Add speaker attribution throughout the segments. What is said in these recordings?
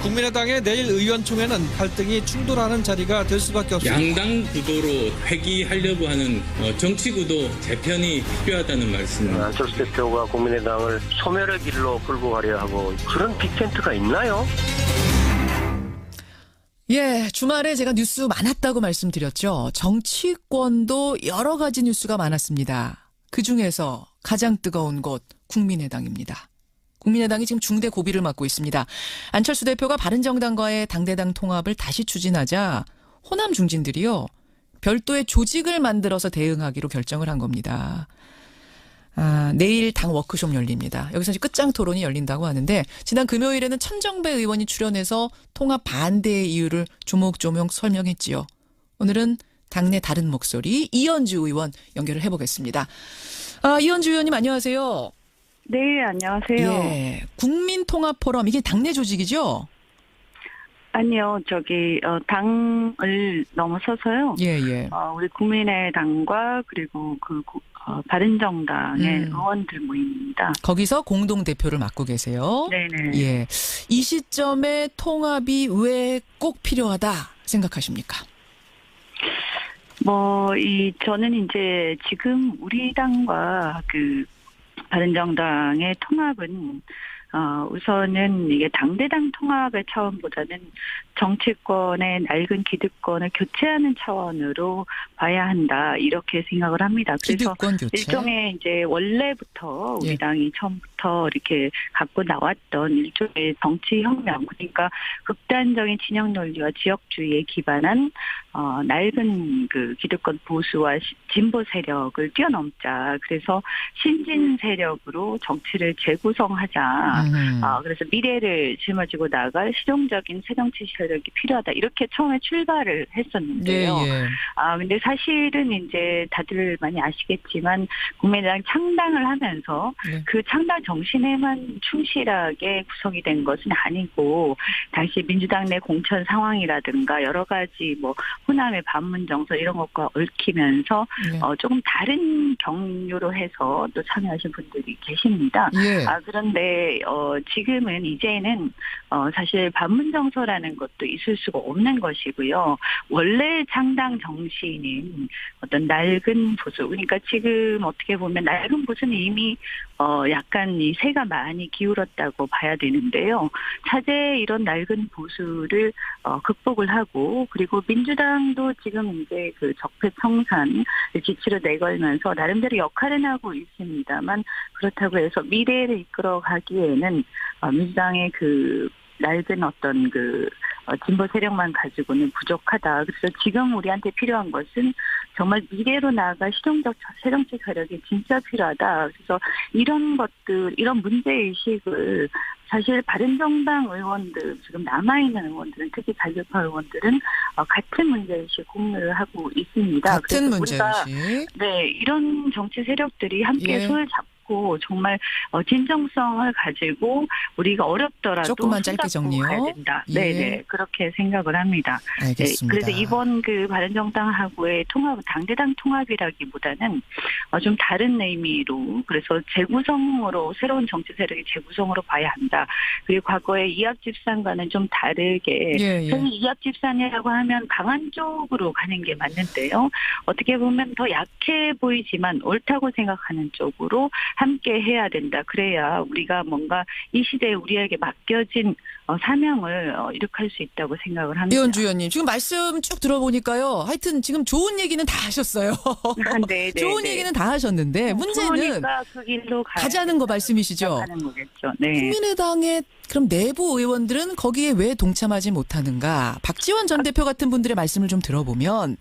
Speaker 1: 국민의당의 내일 의원총회는 갈등이 충돌하는 자리가 될 수밖에 없습니다.
Speaker 2: 양당 구도로 회귀하려고 하는 정치 구도 재편이 필요하다는 말씀입니다.
Speaker 3: 안철수 대표가 국민의당을 소멸의 길로 끌고 가려 하고 그런 빅텐트가 있나요?
Speaker 4: 예, 주말에 제가 뉴스 많았다고 말씀드렸죠. 정치권도 여러 가지 뉴스가 많았습니다. 그중에서 가장 뜨거운 곳 국민의당입니다. 국민의당이 지금 중대 고비를 맞고 있습니다. 안철수 대표가 바른정당과의 당대당 통합을 다시 추진하자 호남 중진들이요, 별도의 조직을 만들어서 대응하기로 결정을 한 겁니다. 내일 당 워크숍 열립니다. 여기서 이제 끝장 토론이 열린다고 하는데, 지난 금요일에는 천정배 의원이 출연해서 통합 반대의 이유를 조목조목 설명했지요. 오늘은 당내 다른 목소리 이현주 의원 연결을 해보겠습니다. 이현주 의원님 안녕하세요.
Speaker 5: 네, 안녕하세요.
Speaker 4: 예, 국민통합포럼, 이게 당내 조직이죠?
Speaker 5: 아니요, 당을 넘어서서요.
Speaker 4: 예.
Speaker 5: 우리 국민의당과 그리고 바른정당의 의원들 모임입니다.
Speaker 4: 거기서 공동 대표를 맡고 계세요.
Speaker 5: 네네.
Speaker 4: 예, 이 시점에 통합이 왜 꼭 필요하다 생각하십니까?
Speaker 5: 저는 이제 지금 우리 당과 바른정당의 통합은 우선은 이게 당대당 통합의 차원보다는 정치권의 낡은 기득권을 교체하는 차원으로 봐야 한다, 이렇게 생각을 합니다. 그래서
Speaker 4: 기득권 교체.
Speaker 5: 일종의 이제 원래부터 우리 당이 처음부터 이렇게 갖고 나왔던 일종의 정치혁명, 그러니까 극단적인 진영 논리와 지역주의에 기반한 낡은 기득권 보수와 진보 세력을 뛰어넘자. 그래서 신진 세력으로 정치를 재구성하자. 그래서 미래를 짊어지고 나갈 실용적인 새정치 세력이 필요하다, 이렇게 처음에 출발을 했었는데요.
Speaker 4: 예.
Speaker 5: 근데 사실은 이제 다들 많이 아시겠지만 국민의당 창당을 하면서 그 창당 정신에만 충실하게 구성이 된 것은 아니고, 당시 민주당 내 공천 상황이라든가 여러 가지 호남의 반문 정서 이런 것과 얽히면서 조금 다른 경로로 해서 또 참여하신 분들이 계십니다.
Speaker 4: 예.
Speaker 5: 그런데 지금은 이제는 사실 반문 정서라는 것도 있을 수가 없는 것이고요. 원래 창당 정신인 어떤 낡은 보수, 그러니까 지금 어떻게 보면 낡은 보수는 이미 약간 이 세가 많이 기울었다고 봐야 되는데요. 차제 이런 낡은 보수를 극복을 하고, 그리고 민주당도 지금 이제 적폐 청산을 기치로 내걸면서 나름대로 역할은 하고 있습니다만, 그렇다고 해서 미래를 이끌어 가기에는 민주당의 낡은 어떤 진보 세력만 가지고는 부족하다. 그래서 지금 우리한테 필요한 것은 정말 미래로 나아가 실용적 새정치 세력이 진짜 필요하다. 그래서 이런 것들, 이런 문제의식을 사실 바른정당 의원들, 지금 남아있는 의원들은, 특히 자유파 의원들은 같은 문제의식 공유를 하고 있습니다.
Speaker 4: 같은
Speaker 5: 그래서
Speaker 4: 문제의식.
Speaker 5: 네, 이런 정치 세력들이 함께 손을 잡고 정말 진정성을 가지고 우리가 어렵더라도
Speaker 4: 조금만 짧게 정리요.
Speaker 5: 가야 된다.
Speaker 4: 예.
Speaker 5: 네네, 그렇게 생각을 합니다.
Speaker 4: 알겠습니다.
Speaker 5: 네, 그래서 이번 바른정당하고의 통합, 당대당 통합이라기보다는 좀 다른 의미로, 그래서 재구성으로, 새로운 정치 세력의 재구성으로 봐야 한다. 그리고 과거의 이합집산과는 좀 다르게, 사실 이합집산이라고 하면 강한 쪽으로 가는 게 맞는데요. 어떻게 보면 더 약해 보이지만 옳다고 생각하는 쪽으로 함께 해야 된다. 그래야 우리가 뭔가 이 시대에 우리에게 맡겨진 사명을 이룩할 수 있다고 생각을 합니다.
Speaker 4: 이현주 의원님, 지금 말씀 쭉 들어보니까요, 하여튼 지금 좋은 얘기는 다 하셨어요.
Speaker 5: 네.
Speaker 4: 좋은 얘기는 다 하셨는데, 문제는
Speaker 5: 그 길로
Speaker 4: 가자는 거 말씀이시죠?
Speaker 5: 가는 거겠죠. 네.
Speaker 4: 국민의당의 그럼 내부 의원들은 거기에 왜 동참하지 못하는가? 박지원 전 대표 같은 분들의 말씀을 좀 들어보면,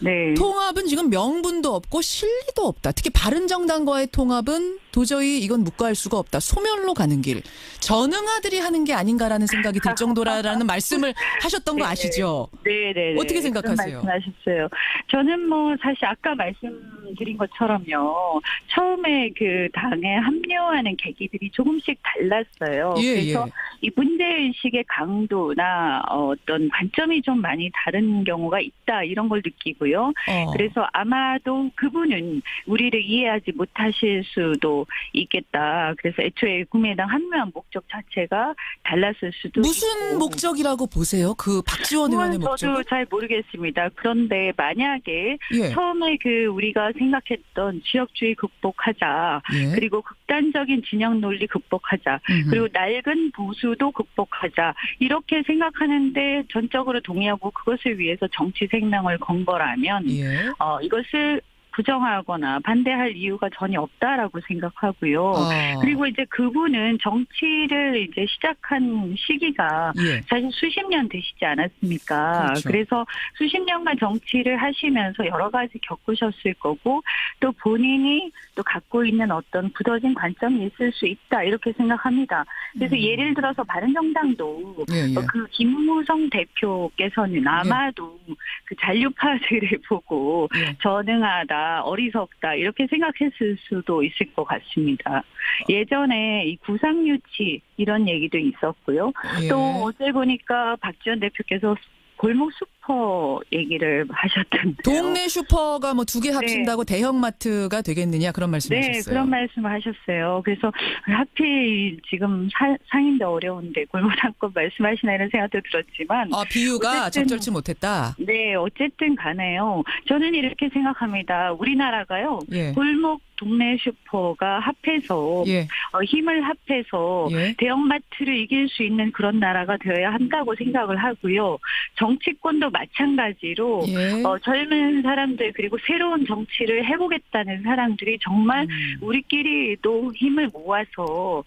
Speaker 5: 네.
Speaker 4: 통합은 지금 명분도 없고 실리도 없다. 특히 바른정당과의 통합은 도저히 이건 묵과할 수가 없다. 소멸로 가는 길. 전응아들이 하는 게 아닌가라는 생각이 들 정도라는 말씀을 하셨던 거 아시죠?
Speaker 5: 네.
Speaker 4: 어떻게 생각하세요?
Speaker 5: 말씀하셨어요. 저는 사실 아까 말씀드린 것처럼요. 처음에 당에 합류하는 계기들이 조금씩 달랐어요. 그래서 이 문제의식의 강도나 어떤 관점이 좀 많이 다른 경우가 있다, 이런 걸 느끼고요. 그래서 아마도 그분은 우리를 이해하지 못하실 수도 있겠다. 그래서 애초에 국민의당 합류한 목적 자체가 달랐을 수도
Speaker 4: 무슨
Speaker 5: 있고.
Speaker 4: 목적이라고 보세요? 그 박지원 의원의
Speaker 5: 그건
Speaker 4: 목적은?
Speaker 5: 저도 잘 모르겠습니다. 그런데 만약에
Speaker 4: 예.
Speaker 5: 처음에 우리가 생각했던 지역주의 극복하자,
Speaker 4: 예.
Speaker 5: 그리고 극단적인 진영 논리 극복하자,
Speaker 4: 음흠.
Speaker 5: 그리고 낡은 보수도 극복하자, 이렇게 생각하는데 전적으로 동의하고 그것을 위해서 정치 생명을 건 거라면
Speaker 4: 예.
Speaker 5: 이것을 부정하거나 반대할 이유가 전혀 없다라고 생각하고요. 그리고 이제 그분은 정치를 이제 시작한 시기가
Speaker 4: 예.
Speaker 5: 사실 수십 년 되시지 않았습니까?
Speaker 4: 그렇죠.
Speaker 5: 그래서 수십 년간 정치를 하시면서 여러 가지 겪으셨을 거고 또 본인이 또 갖고 있는 어떤 굳어진 관점이 있을 수 있다 이렇게 생각합니다. 그래서 예를 들어서 바른정당도
Speaker 4: 예, 예.
Speaker 5: 그 김무성 대표께서는 아마도 그 잔류파들을 보고
Speaker 4: 예.
Speaker 5: 전능하다, 어리석다 이렇게 생각했을 수도 있을 것 같습니다. 예전에 이 구상유치 이런 얘기도 있었고요.
Speaker 4: 예.
Speaker 5: 또 어제 보니까 박지원 대표께서 골목 슈퍼 얘기를 하셨던데요.
Speaker 4: 동네 슈퍼가 뭐 2개 합친다고 대형마트가 되겠느냐 그런 말씀하셨어요.
Speaker 5: 네, 그런 말씀을 하셨어요. 그래서 하필 지금 상인도 어려운데 골목 상권 말씀하시나 이런 생각도 들었지만
Speaker 4: 비유가
Speaker 5: 어쨌든,
Speaker 4: 적절치 못했다.
Speaker 5: 네, 어쨌든 간에요. 저는 이렇게 생각합니다. 우리나라가요.
Speaker 4: 예.
Speaker 5: 골목 동네 슈퍼가 합해서
Speaker 4: 예.
Speaker 5: 힘을 합해서
Speaker 4: 예.
Speaker 5: 대형마트를 이길 수 있는 그런 나라가 되어야 한다고 생각을 하고요. 정치권도 마찬가지로
Speaker 4: 예.
Speaker 5: 젊은 사람들 그리고 새로운 정치를 해보겠다는 사람들이 정말 우리끼리도 힘을 모아서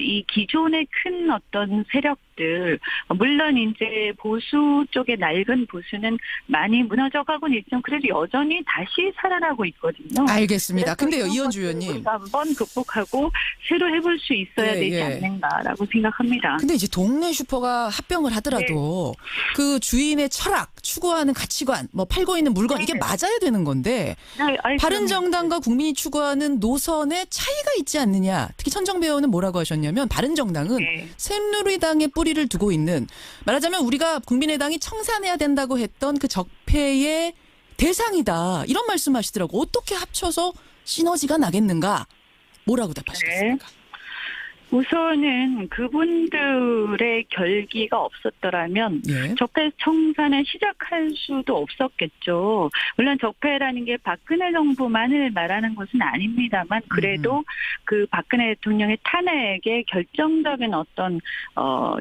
Speaker 5: 이 기존의 큰 어떤 세력들 물론 이제 보수 쪽의 낡은 보수는 많이 무너져가고는 있지만 그래도 여전히 다시 살아나고 있거든요.
Speaker 4: 알겠습니다. 근데요,
Speaker 5: 이런
Speaker 4: 이현주
Speaker 5: 것들을
Speaker 4: 의원님.
Speaker 5: 우리가 한번 극복하고 새로 해볼 수 있어야
Speaker 4: 예,
Speaker 5: 되지
Speaker 4: 예.
Speaker 5: 않는가라고 생각합니다.
Speaker 4: 근데 이제 동네 슈퍼가 합병을 하더라도 그 주인의 철학, 추구하는 가치관, 뭐 팔고 있는 물건 이게 맞아야 되는 건데
Speaker 5: 네, 아니,
Speaker 4: 바른정당과 국민이 추구하는 노선에 차이가 있지 않느냐. 특히 천정배 의원은 뭐라고 하셨냐면 바른정당은
Speaker 5: 네.
Speaker 4: 새누리당의 뿌리를 두고 있는 말하자면 우리가 국민의당이 청산해야 된다고 했던 그 적폐의 대상이다. 이런 말씀하시더라고. 어떻게 합쳐서 시너지가 나겠는가? 뭐라고 답하시겠습니까?
Speaker 5: 우선은 그분들의 결기가 없었더라면
Speaker 4: 예.
Speaker 5: 적폐 청산을 시작할 수도 없었겠죠. 물론 적폐라는 게 박근혜 정부만을 말하는 것은 아닙니다만 그래도 그 박근혜 대통령의 탄핵에 결정적인 어떤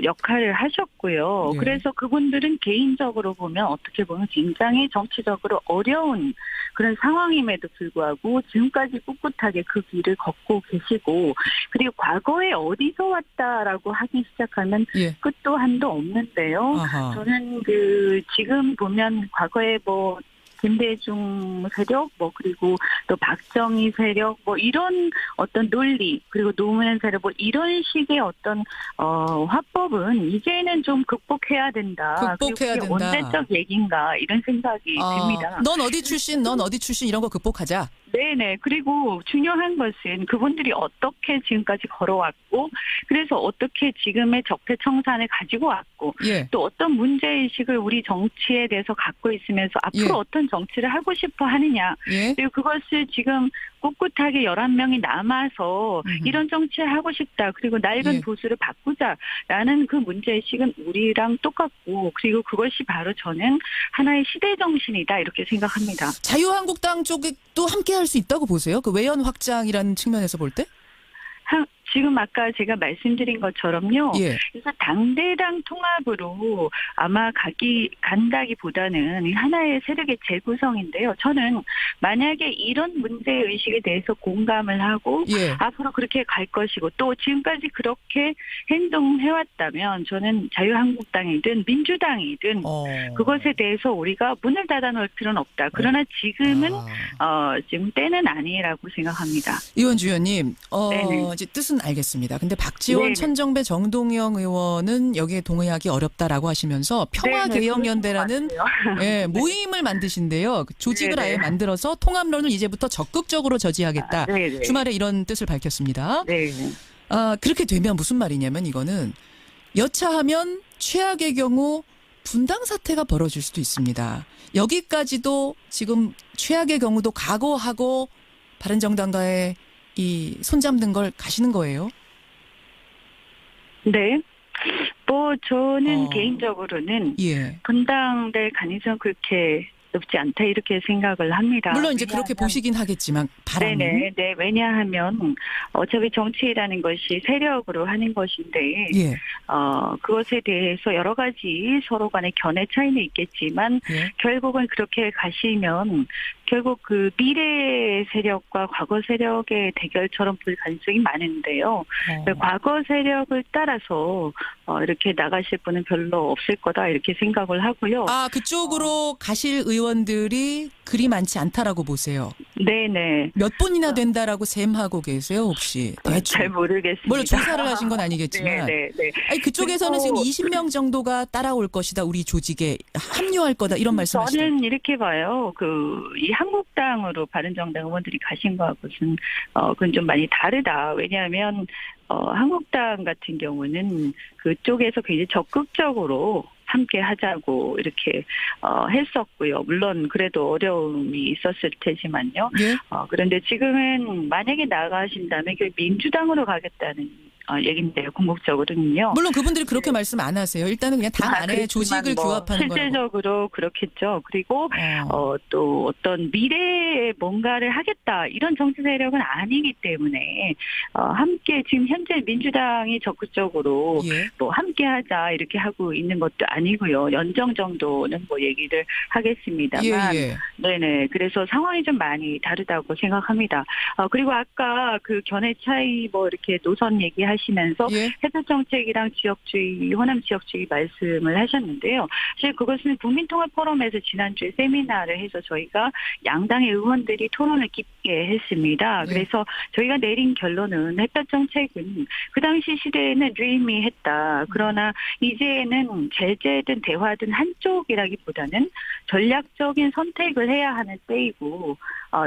Speaker 5: 역할을 하셨고요.
Speaker 4: 예.
Speaker 5: 그래서 그분들은 개인적으로 보면 어떻게 보면 굉장히 정치적으로 어려운 그런 상황임에도 불구하고 지금까지 꿋꿋하게 그 길을 걷고 계시고 그리고 과거에 어디서 왔다라고 하기 시작하면
Speaker 4: 예.
Speaker 5: 끝도 한도 없는데요.
Speaker 4: 아하.
Speaker 5: 저는 지금 보면 과거에 김대중 세력, 그리고 또 박정희 세력, 이런 어떤 논리, 그리고 노무현 세력, 이런 식의 어떤, 화법은 이제는 좀 극복해야 된다.
Speaker 4: 극복해야
Speaker 5: 그리고 그게
Speaker 4: 된다.
Speaker 5: 언제적 얘기인가, 이런 생각이 듭니다.
Speaker 4: 넌 어디 출신, 넌 어디 출신 이런 거 극복하자.
Speaker 5: 네네. 그리고 중요한 것은 그분들이 어떻게 지금까지 걸어왔고, 그래서 어떻게 지금의 적폐 청산을 가지고 왔고,
Speaker 4: 예.
Speaker 5: 또 어떤 문제의식을 우리 정치에 대해서 갖고 있으면서 앞으로
Speaker 4: 예.
Speaker 5: 어떤 정치를 하고 싶어 하느냐.
Speaker 4: 예.
Speaker 5: 그리고 그것을 지금 꿋꿋하게 11명이 남아서 이런 정치를 하고 싶다. 그리고 낡은
Speaker 4: 예.
Speaker 5: 보수를 바꾸자라는 그 문제의식은 우리랑 똑같고 그리고 그것이 바로 저는 하나의 시대정신이다. 이렇게 생각합니다.
Speaker 4: 자유한국당 쪽도 함께 할 수 있다고 보세요? 그 외연 확장이라는 측면에서 볼 때?
Speaker 5: 지금 아까 제가 말씀드린 것처럼요.
Speaker 4: 예.
Speaker 5: 그래서 당대당 통합으로 아마 간다기보다는 하나의 세력의 재구성인데요. 저는 만약에 이런 문제의식에 대해서 공감을 하고
Speaker 4: 예.
Speaker 5: 앞으로 그렇게 갈 것이고 또 지금까지 그렇게 행동해왔다면 저는 자유한국당이든 민주당이든 그것에 대해서 우리가 문을 닫아놓을 필요는 없다. 그러나 지금은 지금 때는 아니라고 생각합니다.
Speaker 4: 이원주 의원님,
Speaker 5: 네네.
Speaker 4: 이제 뜻은 알겠습니다. 근데 박지원,
Speaker 5: 네네.
Speaker 4: 천정배, 정동영 의원은 여기에 동의하기 어렵다라고 하시면서 평화개혁연대라는 예, 모임을 만드신데요. 그 조직을
Speaker 5: 네네.
Speaker 4: 아예 만들어서 통합론을 이제부터 적극적으로 저지하겠다.
Speaker 5: 네네.
Speaker 4: 주말에 이런 뜻을 밝혔습니다.
Speaker 5: 네.
Speaker 4: 그렇게 되면 무슨 말이냐면 이거는 여차하면 최악의 경우 분당 사태가 벌어질 수도 있습니다. 여기까지도 지금 최악의 경우도 각오하고 바른정당과의 이 손잡는 걸 가시는 거예요?
Speaker 5: 네. 뭐 저는
Speaker 4: 어.
Speaker 5: 개인적으로는
Speaker 4: 예.
Speaker 5: 분당될 가능성 그렇게 높지 않다 이렇게 생각을 합니다.
Speaker 4: 물론 이제 그렇게 보시긴 하겠지만 바람은.
Speaker 5: 네. 왜냐하면 어차피 정치라는 것이 세력으로 하는 것인데
Speaker 4: 예.
Speaker 5: 그것에 대해서 여러 가지 서로 간의 견해 차이는 있겠지만
Speaker 4: 예.
Speaker 5: 결국은 그렇게 가시면 결국 그 미래 세력과 과거 세력의 대결처럼 볼 가능성이 많은데요. 과거 세력을 따라서 이렇게 나가실 분은 별로 없을 거다 이렇게 생각을 하고요.
Speaker 4: 아, 그쪽으로 가실 의원들이 그리 많지 않다라고 보세요.
Speaker 5: 네네.
Speaker 4: 몇 분이나 된다라고 셈하고 계세요, 혹시? 대충.
Speaker 5: 잘 모르겠습니다.
Speaker 4: 물론 조사를 하신 건 아니겠지만.
Speaker 5: 네.
Speaker 4: 아니, 그쪽에서는 지금 20명 정도가 따라올 것이다. 우리 조직에 합류할 거다. 이런 말씀하시죠.
Speaker 5: 저는 이렇게 봐요. 이 한국당으로 바른정당 의원들이 가신 거하고는 그건 좀 많이 다르다. 왜냐하면 한국당 같은 경우는 그쪽에서 굉장히 적극적으로 함께 하자고 이렇게 했었고요. 물론 그래도 어려움이 있었을 테지만요.
Speaker 4: 예?
Speaker 5: 그런데 지금은 만약에 나가신다면 민주당으로 가겠다는 얘긴데요. 궁극적으로는요.
Speaker 4: 물론 그분들이 그렇게 말씀 안 하세요. 일단은 그냥 당 안에
Speaker 5: 그렇지만
Speaker 4: 조직을 규합하는 거라고.
Speaker 5: 실질적으로 그렇겠죠. 그리고 또 어떤 미래에 뭔가를 하겠다 이런 정치 세력은 아니기 때문에 함께 지금 현재 민주당이 적극적으로
Speaker 4: 예.
Speaker 5: 또 함께하자 이렇게 하고 있는 것도 아니고요. 연정 정도는 뭐 얘기를 하겠습니다만,
Speaker 4: 예.
Speaker 5: 네네. 그래서 상황이 좀 많이 다르다고 생각합니다. 그리고 아까 그 견해 차이 뭐 이렇게 노선 얘기하시면서
Speaker 4: 예.
Speaker 5: 햇볕 정책이랑 지역주의, 호남 지역주의 말씀을 하셨는데요. 사실 그것은 국민통합 포럼에서 지난주에 세미나를 해서 저희가 양당의 의원들이 토론을 깊게 했습니다.
Speaker 4: 네.
Speaker 5: 그래서 저희가 내린 결론은 햇볕 정책은 그 당시 시대에는 유의미했다. 그러나 이제는 제재든 대화든 한쪽이라기보다는 전략적인 선택을 해야 하는 때이고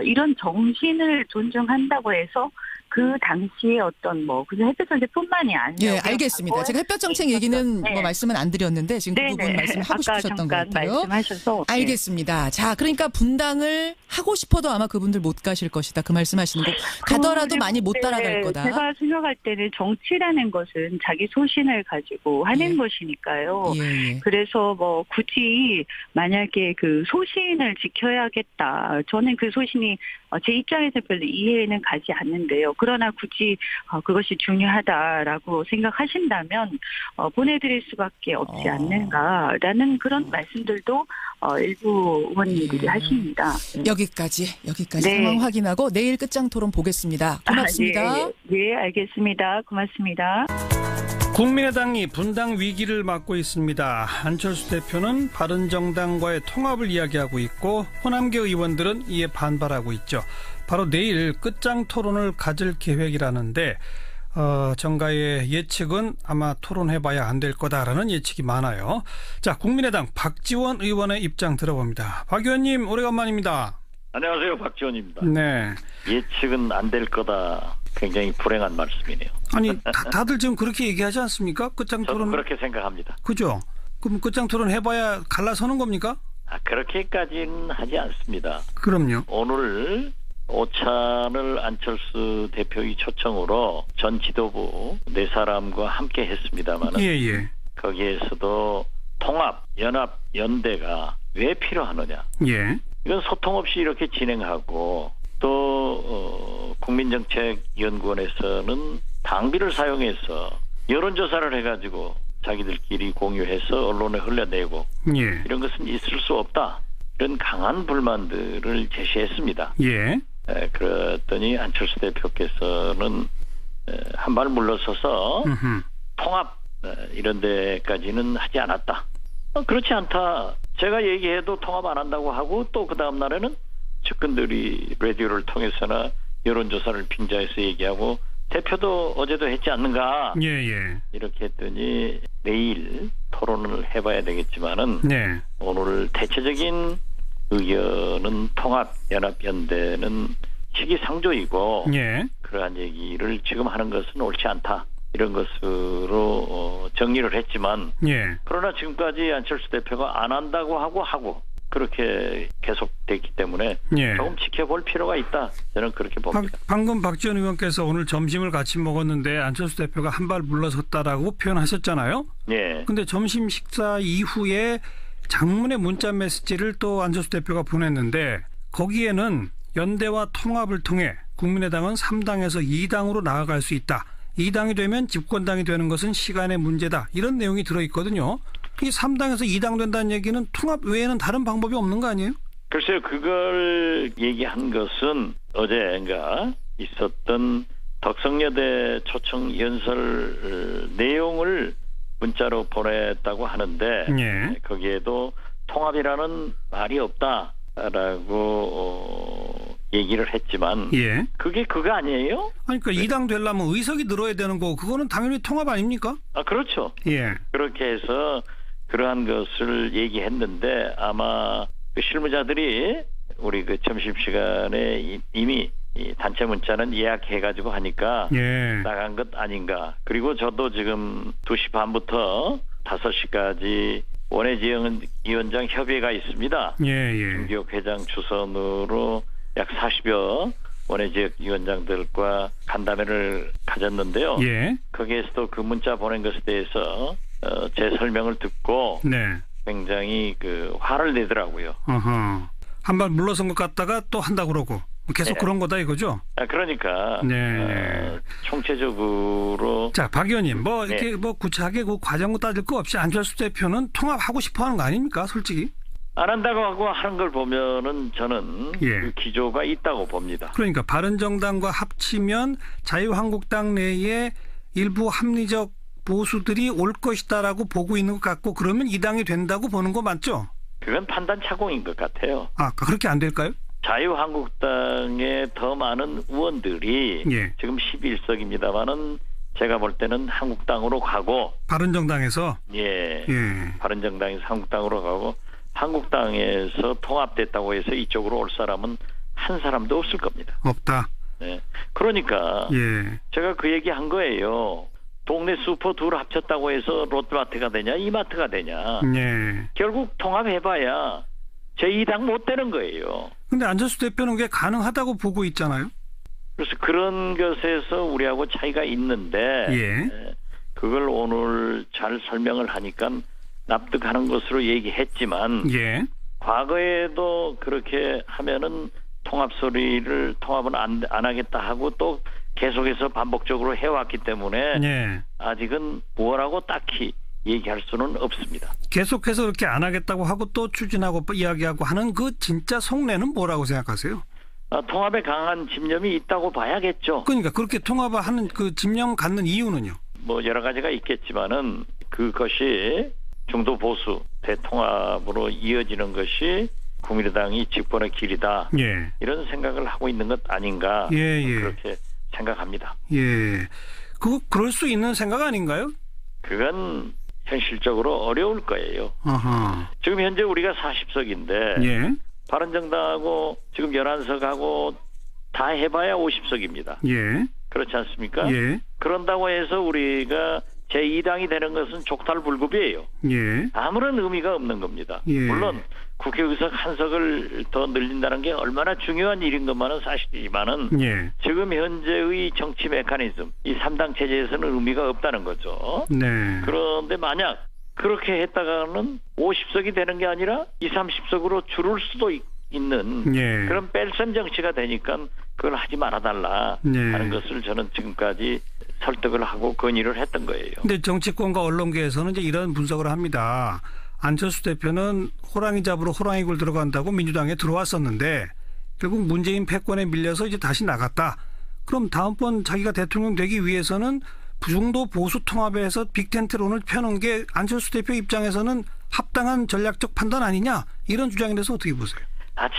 Speaker 5: 이런 정신을 존중한다고 해서 그 당시에 어떤 그냥 햇볕 정책뿐만이 아니라
Speaker 4: 예, 알겠습니다. 제가 햇볕 정책 얘기는
Speaker 5: 네.
Speaker 4: 뭐 말씀은 안 드렸는데 지금 그 부분 말씀하고
Speaker 5: 아까
Speaker 4: 싶으셨던 것
Speaker 5: 잠깐
Speaker 4: 같아요.
Speaker 5: 말씀하셔서
Speaker 4: 알겠습니다. 자, 그러니까 분당을 하고 싶어도 아마 그분들 못 가실 것이다. 그 말씀하시는 거. 가더라도 많이 못 따라갈 거다.
Speaker 5: 제가 생각할 때는 정치라는 것은 자기 소신을 가지고 하는
Speaker 4: 예.
Speaker 5: 것이니까요.
Speaker 4: 예.
Speaker 5: 그래서 굳이 만약에 그 소신을 지켜야겠다. 저는 그 소신이 제 입장에서 별로 이해는 가지 않는데요. 그러나 굳이 그것이 중요하다라고 생각하신다면 보내드릴 수밖에 없지 않는가라는 그런 말씀들도 일부 의원님들이 하십니다.
Speaker 4: 여기까지
Speaker 5: 네.
Speaker 4: 상황 확인하고 내일 끝장 토론 보겠습니다. 고맙습니다.
Speaker 5: 예, 알겠습니다. 고맙습니다.
Speaker 6: 국민의당이 분당 위기를 맞고 있습니다. 안철수 대표는 바른정당과의 통합을 이야기하고 있고 호남계 의원들은 이에 반발하고 있죠. 바로 내일 끝장 토론을 가질 계획이라는데 정가의 예측은 아마 토론해봐야 안 될 거다라는 예측이 많아요. 자, 국민의당 박지원 의원의 입장 들어봅니다. 박 의원님 오래간만입니다.
Speaker 7: 안녕하세요. 박지원입니다.
Speaker 6: 네.
Speaker 7: 예측은 안 될 거다. 굉장히 불행한 말씀이네요.
Speaker 6: 아니 다들 지금 그렇게 얘기하지 않습니까? 끝장
Speaker 7: 저는
Speaker 6: 토론.
Speaker 7: 그렇게 생각합니다.
Speaker 6: 그죠? 그럼 끝장 토론 해봐야 갈라서는 겁니까?
Speaker 7: 그렇게까지는 하지 않습니다.
Speaker 6: 그럼요.
Speaker 7: 오늘 오찬을 안철수 대표의 초청으로 전 지도부 네 사람과 함께 했습니다만
Speaker 6: 예.
Speaker 7: 거기에서도 통합, 연합, 연대가 왜 필요하느냐.
Speaker 6: 예.
Speaker 7: 이건 소통 없이 이렇게 진행하고 또 국민정책연구원에서는 당비를 사용해서 여론조사를 해가지고 자기들끼리 공유해서 언론에 흘려내고
Speaker 6: 예.
Speaker 7: 이런 것은 있을 수 없다. 이런 강한 불만들을 제시했습니다.
Speaker 6: 예.
Speaker 7: 그랬더니 안철수 대표께서는 한 발 물러서서 통합 이런 데까지는 하지 않았다. 그렇지 않다. 제가 얘기해도 통합 안 한다고 하고 또 그 다음 날에는 측근들이 라디오를 통해서나 여론조사를 빙자해서 얘기하고 대표도 어제도 했지 않는가.
Speaker 6: 예.
Speaker 7: 이렇게 했더니 내일 토론을 해봐야 되겠지만은
Speaker 6: 네.
Speaker 7: 오늘 대체적인 의견은 통합, 연합, 연대는 시기상조이고
Speaker 6: 예.
Speaker 7: 그러한 얘기를 지금 하는 것은 옳지 않다. 이런 것으로 정리를 했지만
Speaker 6: 예.
Speaker 7: 그러나 지금까지 안철수 대표가 안 한다고 하고 그렇게 계속됐기 때문에
Speaker 6: 예.
Speaker 7: 조금 지켜볼 필요가 있다. 저는 그렇게 봅니다.
Speaker 6: 방금 박지원 의원께서 오늘 점심을 같이 먹었는데 안철수 대표가 한 발 물러섰다라고 표현하셨잖아요.
Speaker 7: 예.
Speaker 6: 근데 점심 식사 이후에 장문의 문자 메시지를 또 안철수 대표가 보냈는데 거기에는 연대와 통합을 통해 국민의당은 3당에서 2당으로 나아갈 수 있다. 2당이 되면 집권당이 되는 것은 시간의 문제다. 이런 내용이 들어있거든요. 이 3당에서 2당 된다는 얘기는 통합 외에는 다른 방법이 없는 거 아니에요?
Speaker 7: 글쎄요. 그걸 얘기한 것은 어제인가 있었던 덕성여대 초청 연설 내용을 문자로 보냈다고 하는데
Speaker 6: 예.
Speaker 7: 거기에도 통합이라는 말이 없다라고 얘기를 했지만
Speaker 6: 예.
Speaker 7: 그게 그거 아니에요?
Speaker 6: 아니, 그러니까 2당 되려면 의석이 늘어야 되는 거고 그거는 당연히 통합 아닙니까?
Speaker 7: 아, 그렇죠.
Speaker 6: 예.
Speaker 7: 그렇게 해서 그러한 것을 얘기했는데 아마 그 실무자들이 우리 그 점심시간에 이미 이 단체 문자는 예약해가지고 하니까
Speaker 6: 예.
Speaker 7: 나간 것 아닌가. 그리고 저도 지금 2시 반부터 5시까지 원외지원장 협의회가 있습니다.
Speaker 6: 예.
Speaker 7: 김기옥 회장 주선으로 약 40여 원외지역위원장들과 간담회를 가졌는데요.
Speaker 6: 예.
Speaker 7: 거기에서도 그 문자 보낸 것에 대해서 제 설명을 듣고
Speaker 6: 네.
Speaker 7: 굉장히 그 화를 내더라고요.
Speaker 6: 어허. 한 발 물러선 것 같다가 또 한다 그러고 계속
Speaker 7: 네.
Speaker 6: 그런 거다 이거죠?
Speaker 7: 그러니까
Speaker 6: 네.
Speaker 7: 총체적으로
Speaker 6: 자, 박 의원님, 뭐 이렇게
Speaker 7: 네.
Speaker 6: 뭐 구체하게 그 과정 따질 거 없이 안철수 대표는 통합하고 싶어하는 거 아닙니까, 솔직히?
Speaker 7: 안 한다고 하고 하는 걸 보면은 저는
Speaker 6: 예.
Speaker 7: 그 기조가 있다고 봅니다.
Speaker 6: 그러니까 바른정당과 합치면 자유한국당 내에 일부 합리적 보수들이 올 것이다라고 보고 있는 것 같고 그러면 이 당이 된다고 보는 거 맞죠?
Speaker 7: 그건 판단 착오인 것 같아요.
Speaker 6: 아, 그렇게 안 될까요?
Speaker 7: 자유한국당의 더 많은 의원들이
Speaker 6: 예.
Speaker 7: 지금 11석입니다만은 제가 볼 때는 한국당으로 가고
Speaker 6: 바른정당에서
Speaker 7: 예.
Speaker 6: 예.
Speaker 7: 바른정당에서 한국당으로 가고 한국당에서 통합됐다고 해서 이쪽으로 올 사람은 한 사람도 없을 겁니다.
Speaker 6: 없다.
Speaker 7: 네. 그러니까
Speaker 6: 예.
Speaker 7: 제가 그 얘기 한 거예요. 동네 슈퍼 둘 합쳤다고 해서 롯데마트가 되냐 이마트가 되냐.
Speaker 6: 예.
Speaker 7: 결국 통합해봐야 제2당 못 되는 거예요.
Speaker 6: 근데 안철수 대표는 그게 가능하다고 보고 있잖아요.
Speaker 7: 그래서 그런 것에서 우리하고 차이가 있는데
Speaker 6: 예.
Speaker 7: 그걸 오늘 잘 설명을 하니까 납득하는 것으로 얘기했지만
Speaker 6: 예.
Speaker 7: 과거에도 그렇게 하면은 통합은 안 하겠다 하고 또 계속해서 반복적으로 해왔기 때문에
Speaker 6: 예.
Speaker 7: 아직은 뭐라고 딱히 얘기할 수는 없습니다.
Speaker 6: 계속해서 그렇게 안 하겠다고 하고 또 추진하고 이야기하고 하는 그 진짜 속내는 뭐라고 생각하세요?
Speaker 7: 통합에 강한 집념이 있다고 봐야겠죠.
Speaker 6: 그러니까 그렇게 통합을 하는 그 집념 갖는 이유는요?
Speaker 7: 뭐 여러 가지가 있겠지만은 그것이 중도 보수 대통합으로 이어지는 것이 국민의당이 집권의 길이다.
Speaker 6: 예.
Speaker 7: 이런 생각을 하고 있는 것 아닌가.
Speaker 6: 예.
Speaker 7: 그렇게 생각합니다.
Speaker 6: 예. 그럴 수 있는 생각 아닌가요?
Speaker 7: 그건 현실적으로 어려울 거예요.
Speaker 6: 어허.
Speaker 7: 지금 현재 우리가 40석인데
Speaker 6: 예.
Speaker 7: 바른정당하고 지금 11석하고 다 해봐야 50석입니다.
Speaker 6: 예.
Speaker 7: 그렇지 않습니까?
Speaker 6: 예.
Speaker 7: 그런다고 해서 우리가 제2당이 되는 것은 족탈불급이에요.
Speaker 6: 예.
Speaker 7: 아무런 의미가 없는 겁니다.
Speaker 6: 예.
Speaker 7: 물론 국회의석 한 석을 더 늘린다는 게 얼마나 중요한 일인 것만은 사실이지만은
Speaker 6: 예.
Speaker 7: 지금 현재의 정치 메커니즘, 이 3당 체제에서는 의미가 없다는 거죠.
Speaker 6: 네.
Speaker 7: 그런데 만약 그렇게 했다가는 50석이 되는 게 아니라 20, 30석으로 줄을 수도 있는
Speaker 6: 예.
Speaker 7: 그런 뺄셈 정치가 되니까 그걸 하지 말아달라
Speaker 6: 네.
Speaker 7: 하는 것을 저는 지금까지 설득을 하고 건의를 했던 거예요.
Speaker 6: 근데 정치권과 언론계에서는 이제 이런 분석을 합니다. 안철수 대표는 호랑이 잡으러 호랑이굴 들어간다고 민주당에 들어왔었는데 결국 문재인 패권에 밀려서 이제 다시 나갔다. 그럼 다음번 자기가 대통령 되기 위해서는 중도 보수 통합에서 빅텐트론을 펴는 게 안철수 대표 입장에서는 합당한 전략적 판단 아니냐? 이런 주장에 대해서 어떻게 보세요?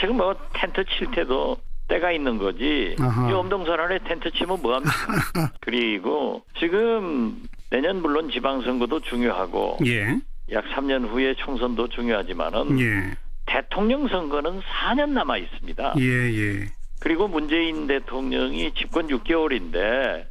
Speaker 7: 지금 뭐 텐트 칠 때도 때가 있는 거지.
Speaker 6: 아하.
Speaker 7: 이 엄동설안에 텐트 치면 뭐합니까? 그리고 지금 내년 물론 지방선거도 중요하고
Speaker 6: 예.
Speaker 7: 약 3년 후에 총선도 중요하지만은
Speaker 6: 예.
Speaker 7: 대통령 선거는 4년 남아 있습니다.
Speaker 6: 예.
Speaker 7: 그리고 문재인 대통령이 집권 6개월인데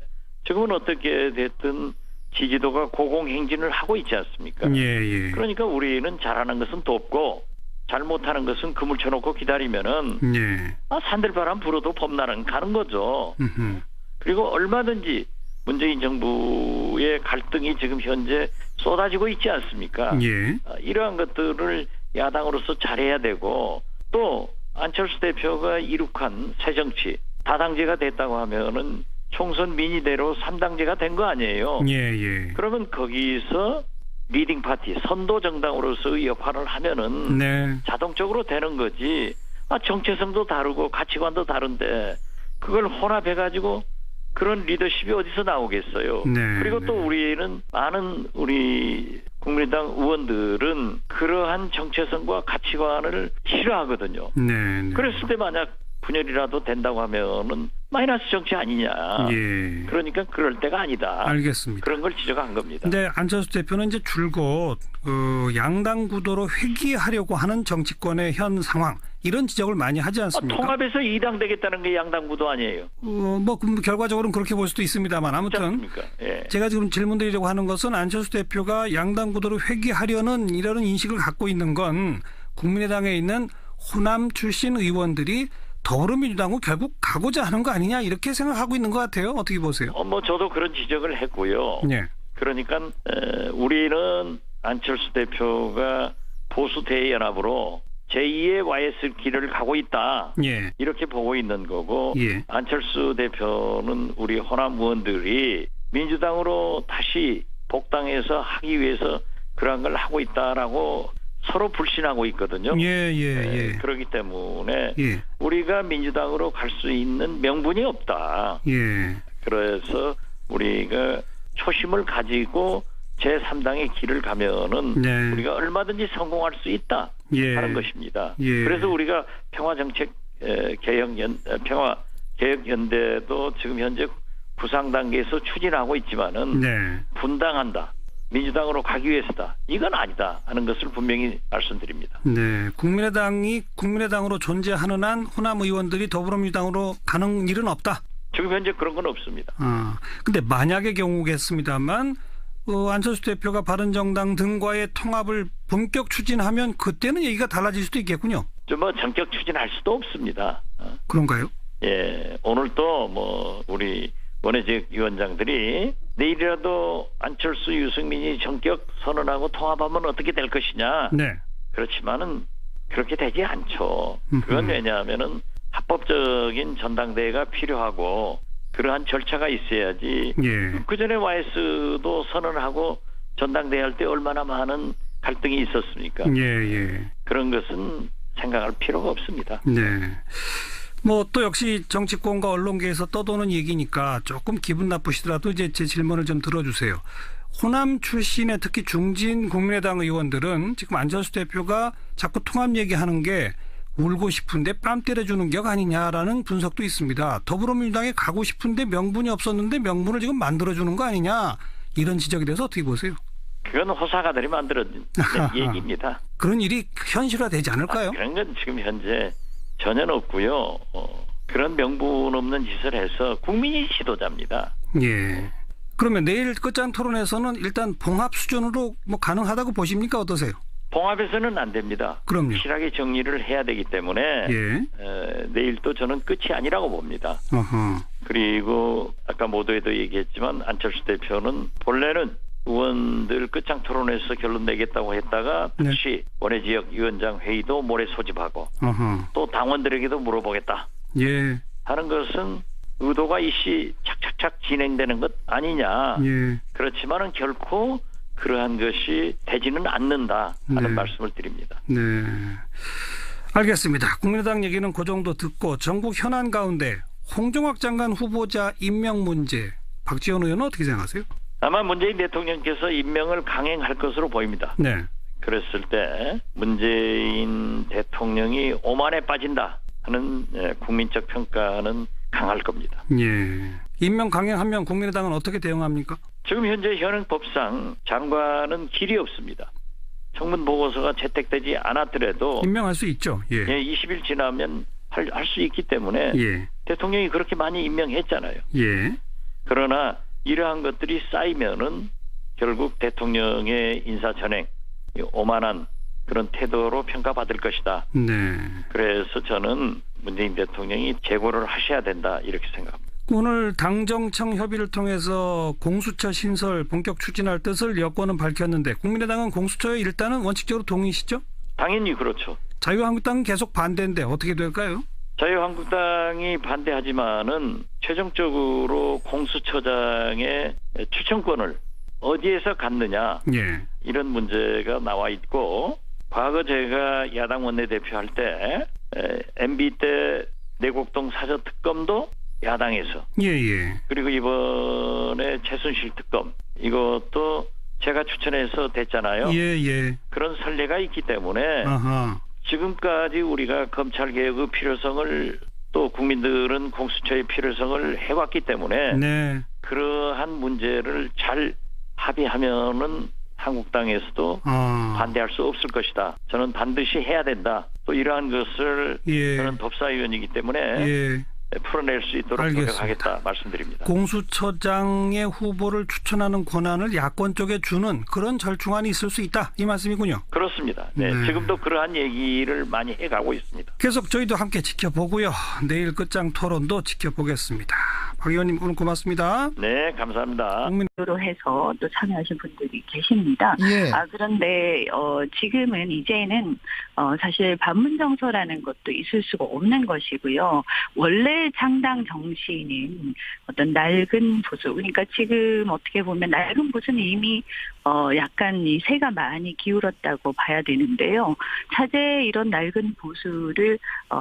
Speaker 7: 지금은 어떻게 됐든 지지도가 고공행진을 하고 있지 않습니까?
Speaker 6: 예.
Speaker 7: 그러니까 우리는 잘하는 것은 돕고 잘못하는 것은 그물 쳐놓고 기다리면은
Speaker 6: 예.
Speaker 7: 산들바람 불어도 봄날은 가는 거죠.
Speaker 6: 음흠.
Speaker 7: 그리고 얼마든지 문재인 정부의 갈등이 지금 현재 쏟아지고 있지 않습니까?
Speaker 6: 예.
Speaker 7: 이러한 것들을 야당으로서 잘해야 되고 또 안철수 대표가 이룩한 새정치 다당제가 됐다고 하면은 총선 민의대로 3당제가 된 거 아니에요.
Speaker 6: 예.
Speaker 7: 그러면 거기서 리딩 파티 선도 정당으로서의 역할을 하면은
Speaker 6: 네.
Speaker 7: 자동적으로 되는 거지. 정체성도 다르고 가치관도 다른데 그걸 혼합해가지고 그런 리더십이 어디서 나오겠어요.
Speaker 6: 네.
Speaker 7: 그리고 또 우리는 많은 우리 국민의당 의원들은 그러한 정체성과 가치관을 싫어하거든요.
Speaker 6: 네.
Speaker 7: 그랬을 때 만약 분열이라도 된다고 하면은 마이너스 정치 아니냐.
Speaker 6: 예.
Speaker 7: 그러니까 그럴 때가 아니다.
Speaker 6: 알겠습니다.
Speaker 7: 그런 걸 지적한 겁니다.
Speaker 6: 근데 안철수 대표는 이제 줄곧 양당 구도로 회귀하려고 하는 정치권의 현 상황 이런 지적을 많이 하지 않습니까?
Speaker 7: 통합에서 2당 되겠다는 게 양당 구도 아니에요.
Speaker 6: 결과적으로는 그렇게 볼 수도 있습니다만 아무튼
Speaker 7: 예.
Speaker 6: 제가 지금 질문드리려고 하는 것은 안철수 대표가 양당 구도로 회귀하려는 이런 인식을 갖고 있는 건 국민의당에 있는 호남 출신 의원들이 더불어민주당으로 결국 가고자 하는 거 아니냐 이렇게 생각하고 있는 것 같아요. 어떻게 보세요?
Speaker 7: 저도 그런 지적을 했고요.
Speaker 6: 네.
Speaker 7: 그러니까 우리는 안철수 대표가 보수 대연합으로 제2의 YS 길을 가고 있다.
Speaker 6: 예.
Speaker 7: 이렇게 보고 있는 거고
Speaker 6: 예.
Speaker 7: 안철수 대표는 우리 호남 의원들이 민주당으로 다시 복당해서 하기 위해서 그런 걸 하고 있다라고 서로 불신하고 있거든요.
Speaker 6: 예.
Speaker 7: 그렇기 때문에
Speaker 6: 예.
Speaker 7: 우리가 민주당으로 갈 수 있는 명분이 없다.
Speaker 6: 예.
Speaker 7: 그래서 우리가 초심을 가지고 제3당의 길을 가면은
Speaker 6: 네.
Speaker 7: 우리가 얼마든지 성공할 수 있다 하는 것입니다.
Speaker 6: 예.
Speaker 7: 그래서 우리가 평화정책 평화개혁연대도 지금 현재 구상 단계에서 추진하고 있지만은
Speaker 6: 네.
Speaker 7: 분당한다. 민주당으로 가기 위해서다. 이건 아니다 하는 것을 분명히 말씀드립니다.
Speaker 6: 네, 국민의당이 국민의당으로 존재하는 한 호남 의원들이 더불어민주당으로 가는 일은 없다.
Speaker 7: 지금 현재 그런 건 없습니다.
Speaker 6: 근데 만약의 경우겠습니다만 안철수 대표가 바른정당 등과의 통합을 본격 추진하면 그때는 얘기가 달라질 수도 있겠군요.
Speaker 7: 전격 추진할 수도 없습니다.
Speaker 6: 그런가요?
Speaker 7: 예, 오늘도 우리 원외지역위원장들이 내일이라도 안철수 유승민이 전격 선언하고 통합하면 어떻게 될 것이냐.
Speaker 6: 네.
Speaker 7: 그렇지만은 그렇게 되지 않죠. 그건 왜냐하면은 합법적인 전당대회가 필요하고 그러한 절차가 있어야지.
Speaker 6: 예.
Speaker 7: 그 전에 YS도 선언하고 전당대회 할 때 얼마나 많은 갈등이 있었습니까?
Speaker 6: 예.
Speaker 7: 그런 것은 생각할 필요가 없습니다.
Speaker 6: 네. 또 역시 정치권과 언론계에서 떠도는 얘기니까 조금 기분 나쁘시더라도 이제 제 질문을 좀 들어주세요. 호남 출신의 특히 중진 국민의당 의원들은 지금 안철수 대표가 자꾸 통합 얘기하는 게 울고 싶은데 뺨 때려주는 격 아니냐라는 분석도 있습니다. 더불어민주당에 가고 싶은데 명분이 없었는데 명분을 지금 만들어주는 거 아니냐 이런 지적에 대해서 어떻게 보세요?
Speaker 7: 그건 호사가들이 만들어진 얘기입니다.
Speaker 6: 그런 일이 현실화되지 않을까요?
Speaker 7: 그런 건 지금 현재 전혀 없고요. 그런 명분 없는 짓을 해서 국민이 지도자입니다.
Speaker 6: 예. 그러면 내일 끝장 토론에서는 일단 봉합 수준으로 가능하다고 보십니까? 어떠세요?
Speaker 7: 봉합에서는 안 됩니다.
Speaker 6: 그럼요.
Speaker 7: 확실하게 정리를 해야 되기 때문에 내일도 저는 끝이 아니라고 봅니다. 그리고 아까 모두에도 얘기했지만 안철수 대표는 본래는 의원들 끝장 토론에서 결론 내겠다고 했다가 다시 원외지역위원장 회의도 모레 소집하고 또 당원들에게도 물어보겠다 하는 것은 의도가 일시 착착착 진행되는 것 아니냐. 그렇지만은 결코 그러한 것이 되지는 않는다 하는 말씀을 드립니다.
Speaker 6: 네, 알겠습니다. 국민의당 얘기는 그 정도 듣고 전국 현안 가운데 홍종학 장관 후보자 임명 문제 박지원 의원은 어떻게 생각하세요?
Speaker 7: 아마 문재인 대통령께서 임명을 강행할 것으로 보입니다.
Speaker 6: 네.
Speaker 7: 그랬을 때 문재인 대통령이 오만에 빠진다 하는 국민적 평가는 강할 겁니다.
Speaker 6: 예. 임명 강행하면 국민의당은 어떻게 대응합니까?
Speaker 7: 지금 현재 현행법상 장관은 길이 없습니다. 청문 보고서가 채택되지 않았더라도
Speaker 6: 임명할 수 있죠.
Speaker 7: 20일 지나면 할 수 있기 때문에 대통령이 그렇게 많이 임명했잖아요. 그러나 이러한 것들이 쌓이면은 결국 대통령의 인사천행, 오만한 그런 태도로 평가받을 것이다.
Speaker 6: 네.
Speaker 7: 그래서 저는 문재인 대통령이 재고를 하셔야 된다 이렇게 생각합니다.
Speaker 6: 오늘 당정청 협의를 통해서 공수처 신설 본격 추진할 뜻을 여권은 밝혔는데 국민의당은 공수처에 일단은 원칙적으로 동의시죠?
Speaker 7: 당연히 그렇죠.
Speaker 6: 자유한국당은 계속 반대인데 어떻게 될까요?
Speaker 7: 자유한국당이 반대하지만은 최종적으로 공수처장의 추천권을 어디에서 갖느냐
Speaker 6: 예.
Speaker 7: 이런 문제가 나와 있고 과거 제가 야당 원내대표 할 때 MB 때 내곡동 사저특검도 야당에서
Speaker 6: 예예.
Speaker 7: 그리고 이번에 최순실 특검 이것도 제가 추천해서 됐잖아요.
Speaker 6: 예예.
Speaker 7: 그런 선례가 있기 때문에
Speaker 6: 아하.
Speaker 7: 지금까지 우리가 검찰개혁의 필요성을 또 국민들은 공수처의 필요성을 해왔기 때문에
Speaker 6: 네.
Speaker 7: 그러한 문제를 잘 합의하면은 한국당에서도 반대할 수 없을 것이다. 저는 반드시 해야 된다. 또 이러한 것을
Speaker 6: 예.
Speaker 7: 저는 법사위원이기 때문에
Speaker 6: 예.
Speaker 7: 풀어낼 수 있도록
Speaker 6: 알겠습니다.
Speaker 7: 노력하겠다 말씀드립니다.
Speaker 6: 공수처장의 후보를 추천하는 권한을 야권 쪽에 주는 그런 절충안이 있을 수 있다. 이 말씀이군요.
Speaker 7: 그렇습니다. 네,
Speaker 6: 네.
Speaker 7: 지금도 그러한 얘기를 많이 해가고 있습니다.
Speaker 6: 계속 저희도 함께 지켜보고요. 내일 끝장 토론도 지켜보겠습니다. 박 의원님 오늘 고맙습니다.
Speaker 7: 네, 감사합니다.
Speaker 5: 로 해서 또 참여하신 분들이 계십니다.
Speaker 4: 예.
Speaker 5: 그런데 지금은 이제는 사실 반문정서라는 것도 있을 수가 없는 것이고요. 원래 창당 정신은 어떤 낡은 보수, 그러니까 지금 어떻게 보면 낡은 보수는 이미 약간 이 세가 많이 기울었다고 봐야 되는데요. 차제 이런 낡은 보수를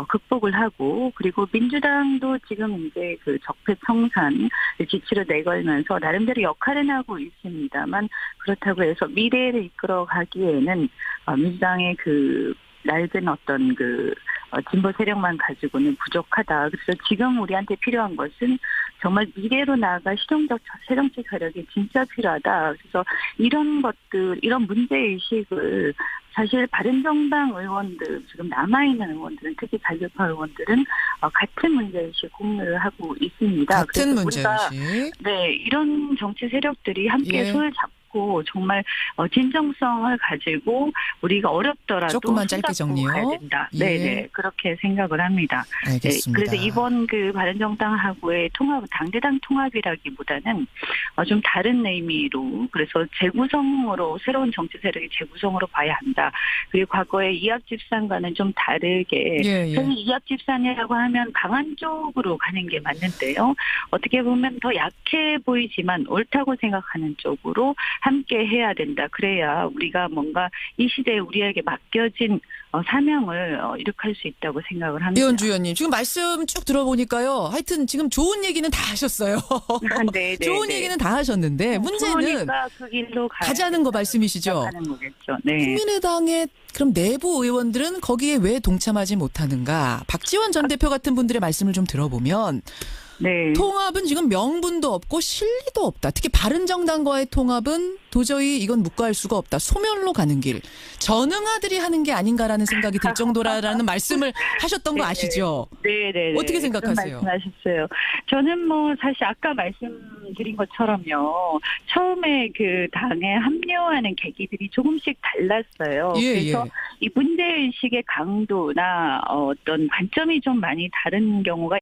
Speaker 5: 극복을 하고 그리고 민주당도 지금 이제 그 적폐청산 지치로 내걸면서 나름대로 역할은 하고 있습니다만 그렇다고 해서 미래를 이끌어가기에는 민주당의 그 낡은 어떤 그 진보 세력만 가지고는 부족하다. 그래서 지금 우리한테 필요한 것은 정말 미래로 나아가 실용적 세정적 혈력이 진짜 필요하다. 그래서 이런 것들, 이런 문제의식을 사실 바른정당 의원들, 지금 남아있는 의원들은, 특히 자유파 의원들은 같은 문제의식 공유를 하고 있습니다.
Speaker 4: 같은 문제의식.
Speaker 5: 네, 이런 정치 세력들이 함께
Speaker 4: 예.
Speaker 5: 손을 잡고 정말 진정성을 가지고 우리가 어렵더라도
Speaker 4: 조금만 짧게
Speaker 5: 손잡고
Speaker 4: 정리요.
Speaker 5: 가야 된다.
Speaker 4: 예.
Speaker 5: 네네, 그렇게 생각을 합니다.
Speaker 4: 알겠습니다.
Speaker 5: 네, 그래서 이번 그 바른정당하고의 통합, 당대당 통합이라기보다는 좀 다른 의미로, 그래서 재구성으로, 새로운 정치 세력의 재구성으로 봐야 한다. 그리고 과거의 이합집산과는 좀 다르게,
Speaker 4: 예, 예.
Speaker 5: 사실 이합집산이라고 하면 강한 쪽으로 가는 게 맞는데요. 어떻게 보면 더 약해 보이지만 옳다고 생각하는 쪽으로 함께 해야 된다. 그래야 우리가 뭔가 이 시대에 우리에게 맡겨진 사명을 이룩할 수 있다고 생각을 합니다.
Speaker 4: 이현주 의원님 지금 말씀 쭉 들어보니까요. 하여튼 지금 좋은 얘기는 다 하셨어요.
Speaker 5: 네,
Speaker 4: 좋은 얘기는 다 하셨는데 문제는
Speaker 5: 그러니까 그 길로
Speaker 4: 가자는 거 말씀이시죠.
Speaker 5: 하는 거겠죠. 네.
Speaker 4: 국민의당의 그럼 내부 의원들은 거기에 왜 동참하지 못하는가? 박지원 전 대표 같은 분들의 말씀을 좀 들어보면
Speaker 5: 네.
Speaker 4: 통합은 지금 명분도 없고 실리도 없다. 특히 바른정당과의 통합은 도저히 이건 묵과할 수가 없다. 소멸로 가는 길. 전응아들이 하는 게 아닌가라는 생각이 들 정도라는 말씀을 하셨던 거 아시죠?
Speaker 5: 네네.
Speaker 4: 어떻게 생각하세요?
Speaker 5: 말씀하셨어요. 저는 뭐 사실 아까 말씀드린 것처럼요. 처음에 그 당에 합류하는 계기들이 조금씩 달랐어요.
Speaker 4: 예,
Speaker 5: 그래서
Speaker 4: 예.
Speaker 5: 이 문제의식의 강도나 어떤 관점이 좀 많이 다른 경우가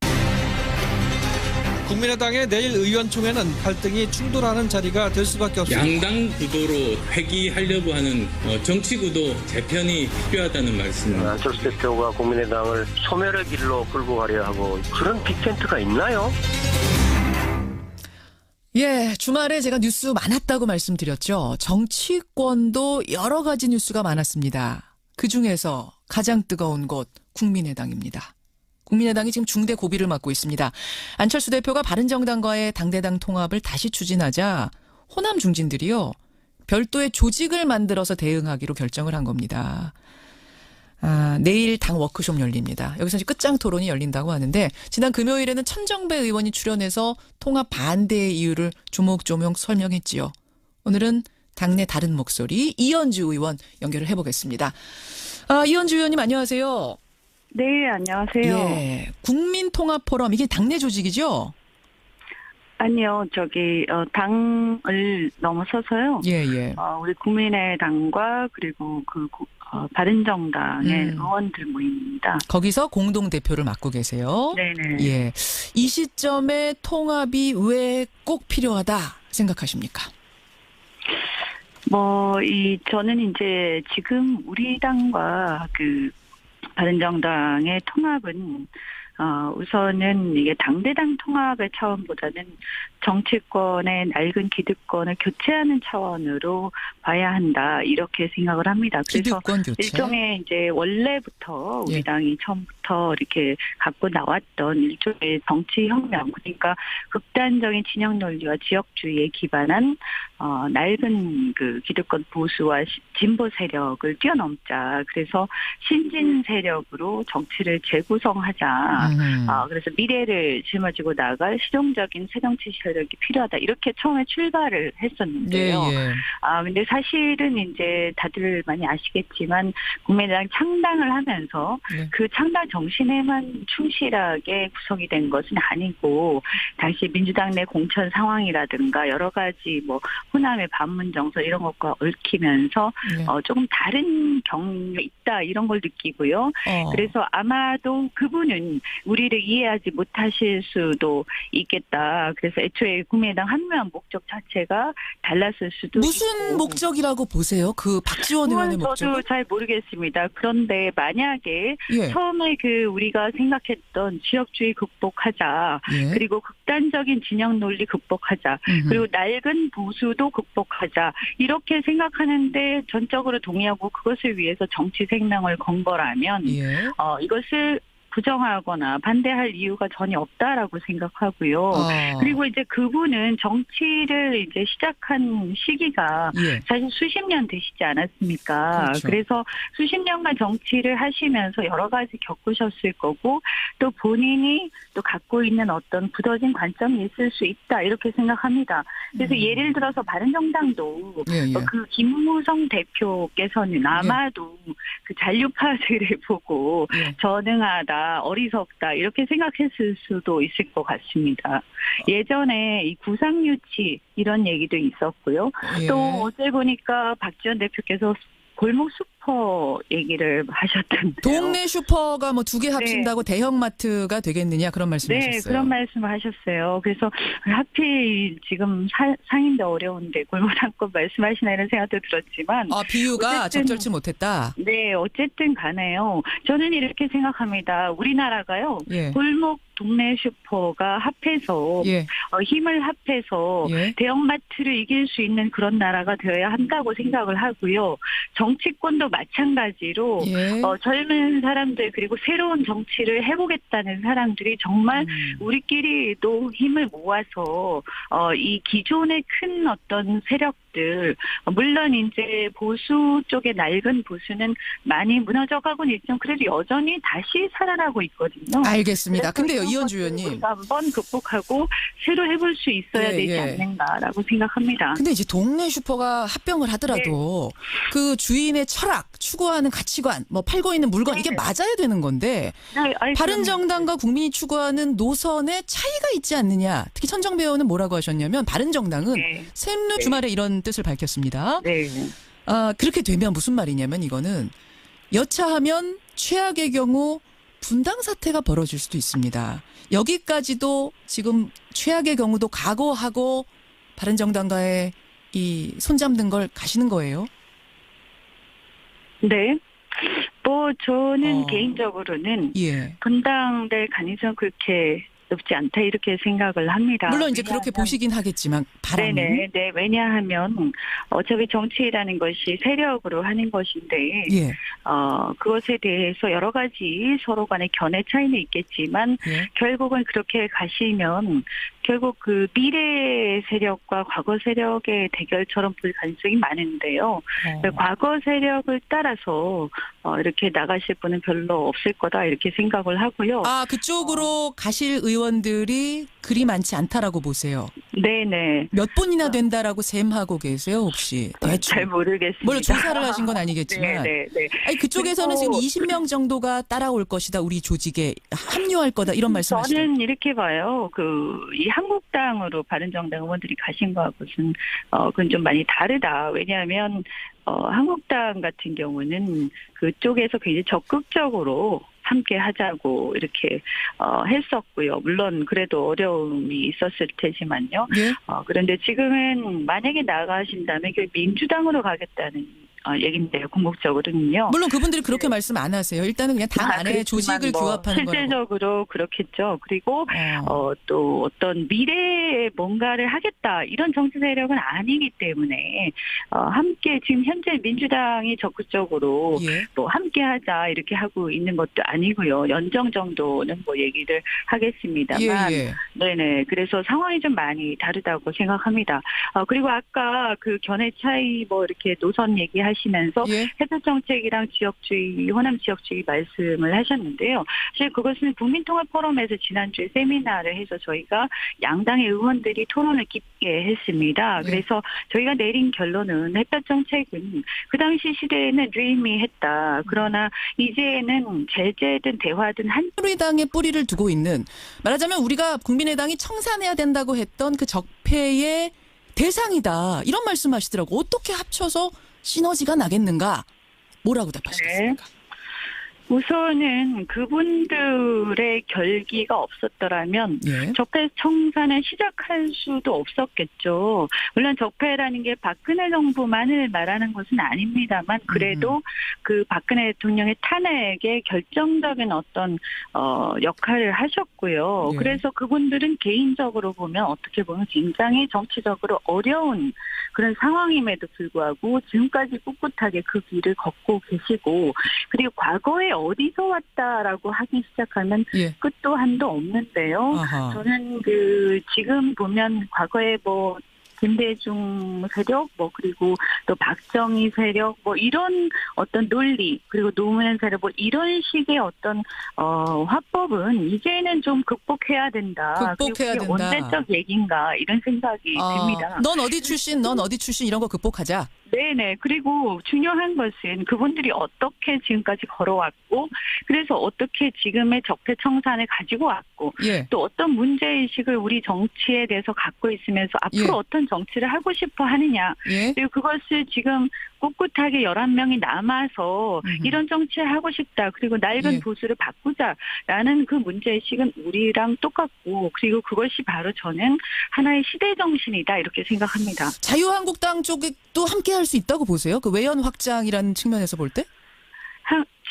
Speaker 1: 국민의당의 내일 의원총회는 갈등이 충돌하는 자리가 될 수밖에 없습니다.
Speaker 2: 양당 구도로 회귀하려고 하는 정치 구도 재편이 필요하다는 말씀입니다.
Speaker 3: 안철수 대표가 국민의당을 소멸의 길로 끌고 가려 하고 그런 빅텐트가 있나요?
Speaker 4: 예, 주말에 제가 뉴스 많았다고 말씀드렸죠. 정치권도 여러 가지 뉴스가 많았습니다. 그중에서 가장 뜨거운 곳 국민의당입니다. 국민의당이 지금 중대 고비를 맞고 있습니다. 안철수 대표가 바른정당과의 당대당 통합을 다시 추진하자 호남 중진들이요. 별도의 조직을 만들어서 대응하기로 결정을 한 겁니다. 내일 당 워크숍 열립니다. 여기서 이제 끝장 토론이 열린다고 하는데 지난 금요일에는 천정배 의원이 출연해서 통합 반대의 이유를 조목조목 설명했지요. 오늘은 당내 다른 목소리 이현주 의원 연결을 해보겠습니다. 이현주 의원님 안녕하세요.
Speaker 5: 네, 안녕하세요.
Speaker 4: 예, 국민통합포럼 이게 당내 조직이죠?
Speaker 5: 아니요, 당을 넘어서서요.
Speaker 4: 예, 예.
Speaker 5: 우리 국민의당과 그리고 바른정당의 의원들 모임입니다.
Speaker 4: 거기서 공동 대표를 맡고 계세요.
Speaker 5: 네네.
Speaker 4: 예. 이 시점에 통합이 왜 꼭 필요하다 생각하십니까?
Speaker 5: 저는 이제 지금 우리 당과 바른정당의 통합은 우선은 이게 당대당 통합의 차원보다는 정치권의 낡은 기득권을 교체하는 차원으로 봐야 한다 이렇게 생각을 합니다. 그래서
Speaker 4: 기득권 교체.
Speaker 5: 일종의 이제 원래부터 우리
Speaker 4: 예.
Speaker 5: 당이 처음부터 이렇게 갖고 나왔던 일종의 정치 혁명, 그러니까 극단적인 진영 논리와 지역주의에 기반한 낡은 기득권 보수와 진보 세력을 뛰어넘자. 그래서 신진 세력으로 정치를 재구성하자. 그래서 미래를 짊어지고 나갈 실용적인 새정치 세력이 필요하다. 이렇게 처음에 출발을 했었는데요.
Speaker 4: 예.
Speaker 5: 근데 사실은 이제 다들 많이 아시겠지만 국민의당 창당을 하면서
Speaker 4: 예.
Speaker 5: 그 창당 정신에만 충실하게 구성이 된 것은 아니고 당시 민주당 내 공천 상황이라든가 여러 가지 호남의 반문 정서 이런 것과 얽히면서
Speaker 4: 예.
Speaker 5: 조금 다른 경험이 있다 이런 걸 느끼고요. 그래서 아마도 그분은 우리를 이해하지 못하실 수도 있겠다. 그래서 애초에 국민의당 합류한 목적 자체가 달랐을 수도
Speaker 4: 무슨
Speaker 5: 있고.
Speaker 4: 목적이라고 보세요? 그 박지원 의원의 목적?
Speaker 5: 저도 잘 모르겠습니다. 그런데 만약에
Speaker 4: 예.
Speaker 5: 처음에 우리가 생각했던 지역주의 극복하자,
Speaker 4: 예.
Speaker 5: 그리고 극단적인 진영 논리 극복하자, 그리고 낡은 보수도 극복하자 이렇게 생각하는데 전적으로 동의하고 그것을 위해서 정치 생명을 건 거라면
Speaker 4: 예.
Speaker 5: 이것을 부정하거나 반대할 이유가 전혀 없다라고 생각하고요. 그리고 이제 그분은 정치를 이제 시작한 시기가
Speaker 4: 예.
Speaker 5: 사실 수십 년 되시지 않았습니까?
Speaker 4: 그렇죠.
Speaker 5: 그래서 수십 년간 정치를 하시면서 여러 가지 겪으셨을 거고 또 본인이 또 갖고 있는 어떤 굳어진 관점이 있을 수 있다 이렇게 생각합니다. 그래서 예를 들어서 바른정당도
Speaker 4: 예, 예.
Speaker 5: 김무성 대표께서는 아마도 그 잔류파들을 보고
Speaker 4: 예.
Speaker 5: 전능하다, 어리석다 이렇게 생각했을 수도 있을 것 같습니다. 예전에 이 구상유치 이런 얘기도 있었고요.
Speaker 4: 예.
Speaker 5: 또 어제 보니까 박지원 대표께서 골목 슈퍼 얘기를 하셨던데요.
Speaker 4: 동네 슈퍼가 2개 합친다고 대형마트가 되겠느냐 그런 말씀하셨어요.
Speaker 5: 네, 그런 말씀을 하셨어요. 그래서 하필 지금 상인도 어려운데 골목상권 말씀하시나 이런 생각도 들었지만
Speaker 4: 비유가
Speaker 5: 어쨌든,
Speaker 4: 적절치 못했다.
Speaker 5: 네, 어쨌든 간에요. 저는 이렇게 생각합니다. 우리나라가요.
Speaker 4: 예.
Speaker 5: 골목 동네 슈퍼가 합해서
Speaker 4: 예.
Speaker 5: 힘을 합해서
Speaker 4: 예.
Speaker 5: 대형마트를 이길 수 있는 그런 나라가 되어야 한다고 생각을 하고요. 정치권도 마찬가지로
Speaker 4: 예.
Speaker 5: 젊은 사람들 그리고 새로운 정치를 해보겠다는 사람들이 정말 우리끼리도 힘을 모아서 이 기존의 큰 어떤 세력들 물론 이제 보수 쪽의 낡은 보수는 많이 무너져가고는 있지만 그래도 여전히 다시 살아나고 있거든요.
Speaker 4: 알겠습니다. 근데요,
Speaker 5: 이런
Speaker 4: 이현주
Speaker 5: 것들을
Speaker 4: 의원님.
Speaker 5: 우리가 한번 극복하고 새로 해볼 수 있어야
Speaker 4: 예,
Speaker 5: 되지
Speaker 4: 예.
Speaker 5: 않는가라고 생각합니다.
Speaker 4: 근데 이제 동네 슈퍼가 합병을 하더라도 그 주인의 철학, 추구하는 가치관, 팔고 있는 물건 이게 맞아야 되는 건데 바른정당과 국민이 추구하는 노선에 차이가 있지 않느냐. 특히 천정배 의원은 뭐라고 하셨냐면 바른정당은 샘류 주말에 이런 뜻을 밝혔습니다.
Speaker 5: 네.
Speaker 4: 그렇게 되면 무슨 말이냐면 이거는 여차하면 최악의 경우 분당 사태가 벌어질 수도 있습니다. 여기까지도 지금 최악의 경우도 각오하고 바른정당과의 이 손잡는 걸 가시는 거예요?
Speaker 5: 네. 저는 개인적으로는
Speaker 4: 예.
Speaker 5: 분당될 가능성 그렇게 높지 않다 이렇게 생각을 합니다.
Speaker 4: 물론 이제 그렇게 보시긴 하겠지만 바람은.
Speaker 5: 네. 왜냐하면 어차피 정치라는 것이 세력으로 하는 것인데
Speaker 4: 예.
Speaker 5: 그것에 대해서 여러 가지 서로 간의 견해 차이는 있겠지만
Speaker 4: 예.
Speaker 5: 결국은 그렇게 가시면 결국 그 미래 세력과 과거 세력의 대결처럼 볼 가능성이 많은데요. 과거 세력을 따라서 이렇게 나가실 분은 별로 없을 거다 이렇게 생각을 하고요.
Speaker 4: 그쪽으로 가실 의원들이 그리 많지 않다라고 보세요.
Speaker 5: 네네.
Speaker 4: 몇 분이나 된다라고 셈하고 계세요, 혹시? 대충.
Speaker 5: 잘 모르겠습니다.
Speaker 4: 물론 조사를 하신 건 아니겠지만.
Speaker 5: 네.
Speaker 4: 아니, 그쪽에서는 지금 20명 정도가 따라올 것이다. 우리 조직에 합류할 거다. 이런 말씀하시죠.
Speaker 5: 저는 이렇게 봐요. 이 한국당으로 바른정당 의원들이 가신 거하고는 그건 좀 많이 다르다. 왜냐하면 한국당 같은 경우는 그쪽에서 굉장히 적극적으로 함께 하자고 이렇게 했었고요. 물론 그래도 어려움이 있었을 테지만요.
Speaker 4: 예?
Speaker 5: 그런데 지금은 만약에 나가신다면 민주당으로 가겠다는 얘긴데요. 궁극적으로는요.
Speaker 4: 물론 그분들이 그렇게 말씀 안 하세요. 일단은 그냥 당 안에
Speaker 5: 그렇지만
Speaker 4: 조직을 규합하는 거라고.
Speaker 5: 실질적으로 그렇겠죠. 그리고 또 어떤 미래에 뭔가를 하겠다 이런 정치 세력은 아니기 때문에 함께 지금 현재 민주당이 적극적으로
Speaker 4: 예.
Speaker 5: 또 함께하자 이렇게 하고 있는 것도 아니고요. 연정 정도는 뭐 얘기를 하겠습니다만,
Speaker 4: 예.
Speaker 5: 네네. 그래서 상황이 좀 많이 다르다고 생각합니다. 그리고 아까 그 견해 차이 뭐 이렇게 노선 얘기하시면서
Speaker 4: 예.
Speaker 5: 햇볕 정책이랑 지역주의, 호남 지역주의 말씀을 하셨는데요. 사실 그것은 국민통합 포럼에서 지난주에 세미나를 해서 저희가 양당의 의원들이 토론을 깊게 했습니다.
Speaker 4: 네.
Speaker 5: 그래서 저희가 내린 결론은 햇볕 정책은 그 당시 시대에는 dreamy했다. 그러나 이제는 제재든 대화든
Speaker 4: 새누리당의 뿌리를 두고 있는, 말하자면 우리가 국민의당이 청산해야 된다고 했던 그 적폐의 대상이다. 이런 말씀하시더라고. 어떻게 합쳐서 시너지가 나겠는가? 뭐라고 답하시겠습니까?
Speaker 5: 우선은 그분들의 결기가 없었더라면
Speaker 4: 예.
Speaker 5: 적폐 청산을 시작할 수도 없었겠죠. 물론 적폐라는 게 박근혜 정부만을 말하는 것은 아닙니다만 그래도 그 박근혜 대통령의 탄핵에 결정적인 어떤 역할을 하셨고요.
Speaker 4: 예.
Speaker 5: 그래서 그분들은 개인적으로 보면 어떻게 보면 굉장히 정치적으로 어려운 그런 상황임에도 불구하고 지금까지 꿋꿋하게 그 길을 걷고 계시고, 그리고 과거에 어디서 왔다라고 하기 시작하면
Speaker 4: 예.
Speaker 5: 끝도 한도 없는데요.
Speaker 4: 아하.
Speaker 5: 저는 지금 보면 과거에 뭐 김대중 세력, 뭐 그리고 또 박정희 세력, 뭐 이런 어떤 논리, 그리고 노무현 세력, 뭐 이런 식의 어떤 화법은 이제는 좀 극복해야 된다.
Speaker 4: 극복해야
Speaker 5: 그리고 그게
Speaker 4: 된다.
Speaker 5: 원대적 얘기인가 이런 생각이 듭니다.
Speaker 4: 넌 어디 출신, 넌 어디 출신 이런 거 극복하자.
Speaker 5: 네네. 그리고 중요한 것은 그분들이 어떻게 지금까지 걸어왔고, 그래서 어떻게 지금의 적폐 청산을 가지고 왔고,
Speaker 4: 예.
Speaker 5: 또 어떤 문제의식을 우리 정치에 대해서 갖고 있으면서 앞으로
Speaker 4: 예.
Speaker 5: 어떤 정치를 하고 싶어 하느냐.
Speaker 4: 예.
Speaker 5: 그리고 그것을 지금 꿋꿋하게 11명이 남아서 이런 정치를 하고 싶다. 그리고 낡은
Speaker 4: 예.
Speaker 5: 보수를 바꾸자라는 그 문제의식은 우리랑 똑같고, 그리고 그것이 바로 저는 하나의 시대정신이다. 이렇게 생각합니다.
Speaker 4: 자유한국당 쪽에 또 함께 할 수 있다고 보세요? 그 외연 확장이라는 측면에서 볼 때?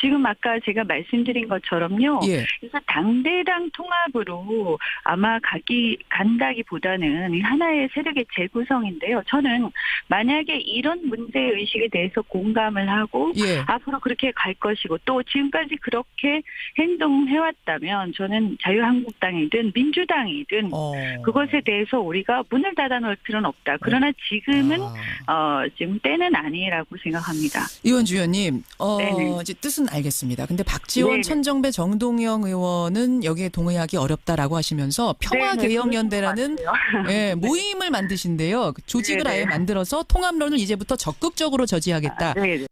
Speaker 5: 지금 아까 제가 말씀드린 것처럼요.
Speaker 4: 예.
Speaker 5: 그래서 당대당 통합으로 아마 간다기보다는 하나의 세력의 재구성인데요. 저는 만약에 이런 문제의식에 대해서 공감을 하고
Speaker 4: 예.
Speaker 5: 앞으로 그렇게 갈 것이고 또 지금까지 그렇게 행동해왔다면 저는 자유한국당이든 민주당이든 그것에 대해서 우리가 문을 닫아놓을 필요는 없다. 그러나 지금은 지금 때는 아니라고 생각합니다.
Speaker 4: 이원주 의원님,
Speaker 5: 네네.
Speaker 4: 이제 뜻은 알겠습니다. 근데 박지원,
Speaker 5: 네네.
Speaker 4: 천정배, 정동영 의원은 여기에 동의하기 어렵다라고 하시면서 평화개혁연대라는 예, 모임을 만드신데요. 그 조직을
Speaker 5: 네네.
Speaker 4: 아예 만들어서 통합론을 이제부터 적극적으로 저지하겠다.
Speaker 5: 네.